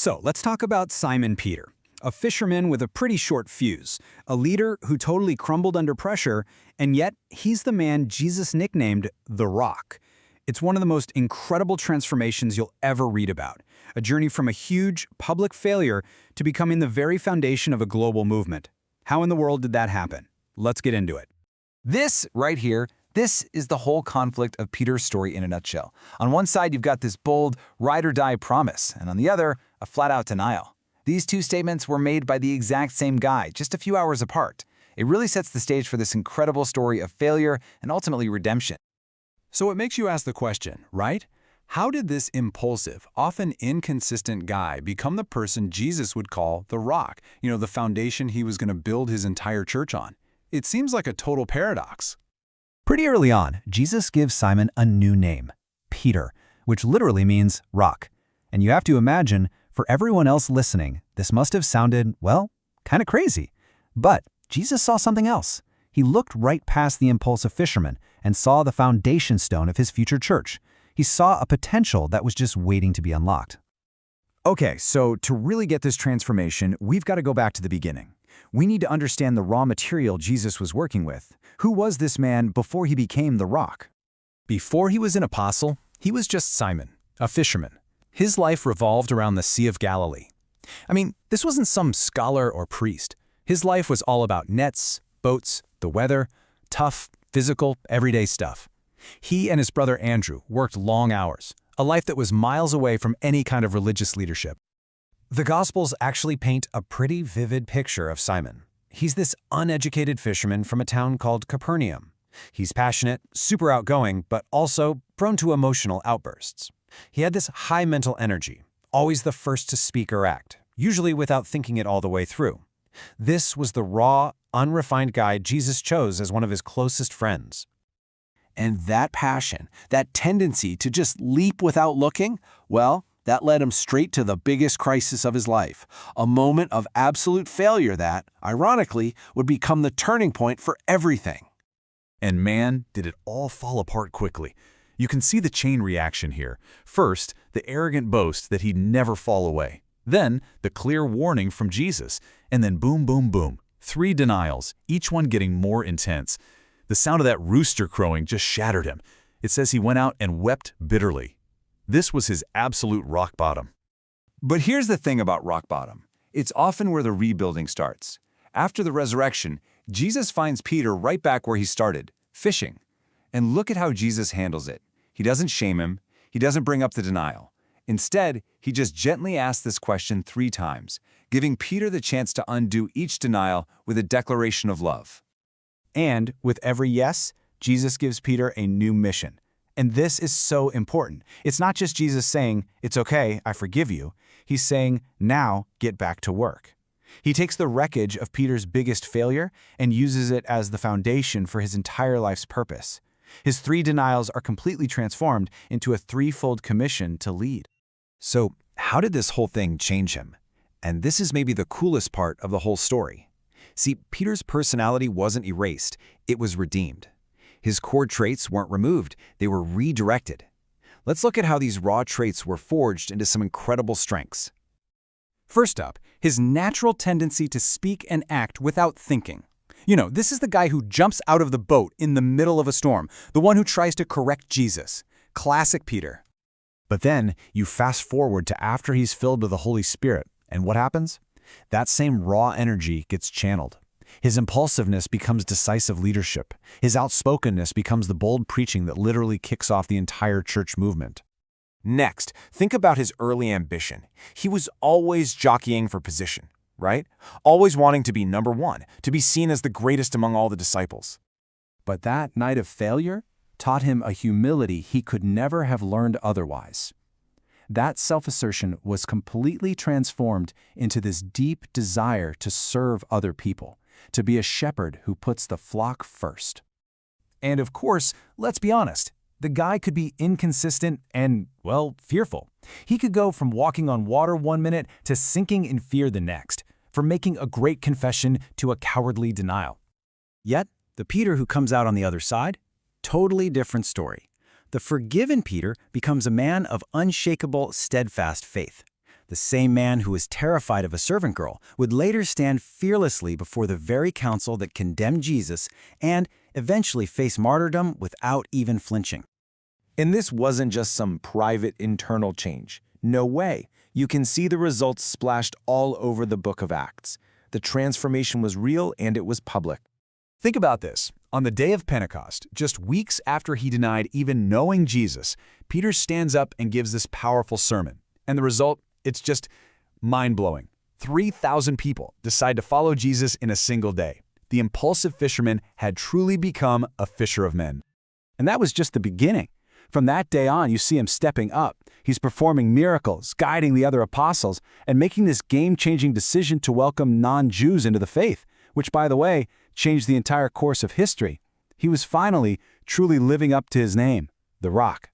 So let's talk about Simon Peter, a fisherman with a pretty short fuse, a leader who totally crumbled under pressure, and yet he's the man Jesus nicknamed the Rock. It's one of the most incredible transformations you'll ever read about, a journey from a huge, public failure to becoming the very foundation of a global movement. How in the world did that happen? Let's get into it. This right here, this is the whole conflict of Peter's story in a nutshell. On one side, you've got this bold, ride-or-die promise, and on the other, a flat-out denial. These two statements were made by the exact same guy, just a few hours apart. It really sets the stage for this incredible story of failure and ultimately redemption. So it makes you ask the question, right? How did this impulsive, often inconsistent guy become the person Jesus would call the Rock? The foundation he was going to build his entire church on. It seems like a total paradox. Pretty early on, Jesus gives Simon a new name, Peter, which literally means rock. And you have to imagine, for everyone else listening, this must have sounded, well, kind of crazy. But Jesus saw something else. He looked right past the impulsive fisherman and saw the foundation stone of his future church. He saw a potential that was just waiting to be unlocked. Okay, so to really get this transformation, we've got to go back to the beginning. We need to understand the raw material Jesus was working with. Who was this man before he became the Rock? Before he was an apostle, he was just Simon, a fisherman. His life revolved around the Sea of Galilee. This wasn't some scholar or priest. His life was all about nets, boats, the weather, tough, physical, everyday stuff. He and his brother Andrew worked long hours, a life that was miles away from any kind of religious leadership. The Gospels actually paint a pretty vivid picture of Simon. He's this uneducated fisherman from a town called Capernaum. He's passionate, super outgoing, but also prone to emotional outbursts. He had this high mental energy, always the first to speak or act, usually without thinking it all the way through. This was the raw, unrefined guy Jesus chose as one of his closest friends. And that passion, that tendency to just leap without looking, well, that led him straight to the biggest crisis of his life, a moment of absolute failure that, ironically, would become the turning point for everything. And man, did it all fall apart quickly. You can see the chain reaction here. First, the arrogant boast that he'd never fall away. Then, the clear warning from Jesus. And then boom, boom, boom. 3 denials, each one getting more intense. The sound of that rooster crowing just shattered him. It says he went out and wept bitterly. This was his absolute rock bottom. But here's the thing about rock bottom. It's often where the rebuilding starts. After the resurrection, Jesus finds Peter right back where he started, fishing. And look at how Jesus handles it. He doesn't shame him. He doesn't bring up the denial. Instead, he just gently asks this question 3 times, giving Peter the chance to undo each denial with a declaration of love. And with every yes, Jesus gives Peter a new mission. And this is so important. It's not just Jesus saying, "It's okay, I forgive you." He's saying, "Now get back to work." He takes the wreckage of Peter's biggest failure and uses it as the foundation for his entire life's purpose. His 3 denials are completely transformed into a 3-fold commission to lead. So, how did this whole thing change him? And this is maybe the coolest part of the whole story. See, Peter's personality wasn't erased, it was redeemed. His core traits weren't removed, they were redirected. Let's look at how these raw traits were forged into some incredible strengths. First up, his natural tendency to speak and act without thinking. This is the guy who jumps out of the boat in the middle of a storm, the one who tries to correct Jesus. Classic Peter. But then, you fast forward to after he's filled with the Holy Spirit, and what happens? That same raw energy gets channeled. His impulsiveness becomes decisive leadership. His outspokenness becomes the bold preaching that literally kicks off the entire church movement. Next, think about his early ambition. He was always jockeying for position, right? Always wanting to be number 1, to be seen as the greatest among all the disciples. But that night of failure taught him a humility he could never have learned otherwise. That self-assertion was completely transformed into this deep desire to serve other people, to be a shepherd who puts the flock first. And of course, let's be honest, the guy could be inconsistent and, well, fearful. He could go from walking on water one minute to sinking in fear the next, from making a great confession to a cowardly denial. Yet, the Peter who comes out on the other side, totally different story. The forgiven Peter becomes a man of unshakable, steadfast faith. The same man who was terrified of a servant girl would later stand fearlessly before the very council that condemned Jesus and eventually face martyrdom without even flinching. And this wasn't just some private internal change. No way. You can see the results splashed all over the book of Acts. The transformation was real and it was public. Think about this. On the day of Pentecost, just weeks after he denied even knowing Jesus, Peter stands up and gives this powerful sermon. And the result, it's just mind-blowing. 3,000 people decide to follow Jesus in a single day. The impulsive fisherman had truly become a fisher of men. And that was just the beginning. From that day on, you see him stepping up. He's performing miracles, guiding the other apostles, and making this game-changing decision to welcome non-Jews into the faith, which, by the way, changed the entire course of history. He was finally truly living up to his name, the Rock.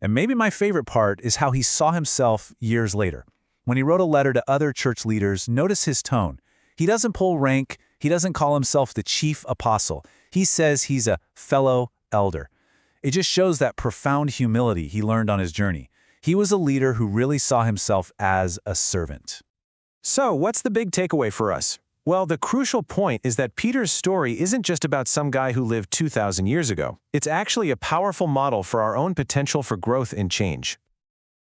And maybe my favorite part is how he saw himself years later. When he wrote a letter to other church leaders, notice his tone. He doesn't pull rank. He doesn't call himself the chief apostle. He says he's a fellow elder. It just shows that profound humility he learned on his journey. He was a leader who really saw himself as a servant. So, what's the big takeaway for us? Well, the crucial point is that Peter's story isn't just about some guy who lived 2,000 years ago. It's actually a powerful model for our own potential for growth and change.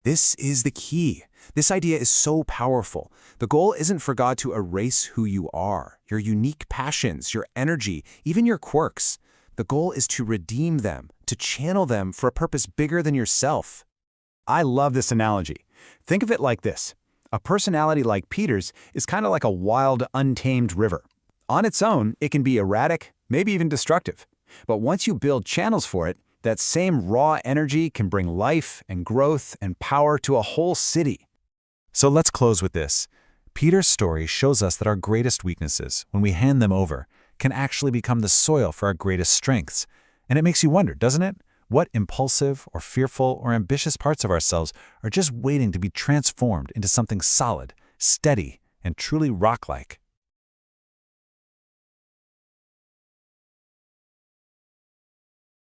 This is the key. This idea is so powerful. The goal isn't for God to erase who you are, your unique passions, your energy, even your quirks. The goal is to redeem them, to channel them for a purpose bigger than yourself. I love this analogy. Think of it like this. A personality like Peter's is kind of like a wild, untamed river. On its own, it can be erratic, maybe even destructive. But once you build channels for it, that same raw energy can bring life and growth and power to a whole city. So let's close with this. Peter's story shows us that our greatest weaknesses, when we hand them over, can actually become the soil for our greatest strengths. And it makes you wonder, doesn't it? What impulsive or fearful or ambitious parts of ourselves are just waiting to be transformed into something solid, steady, and truly rock-like?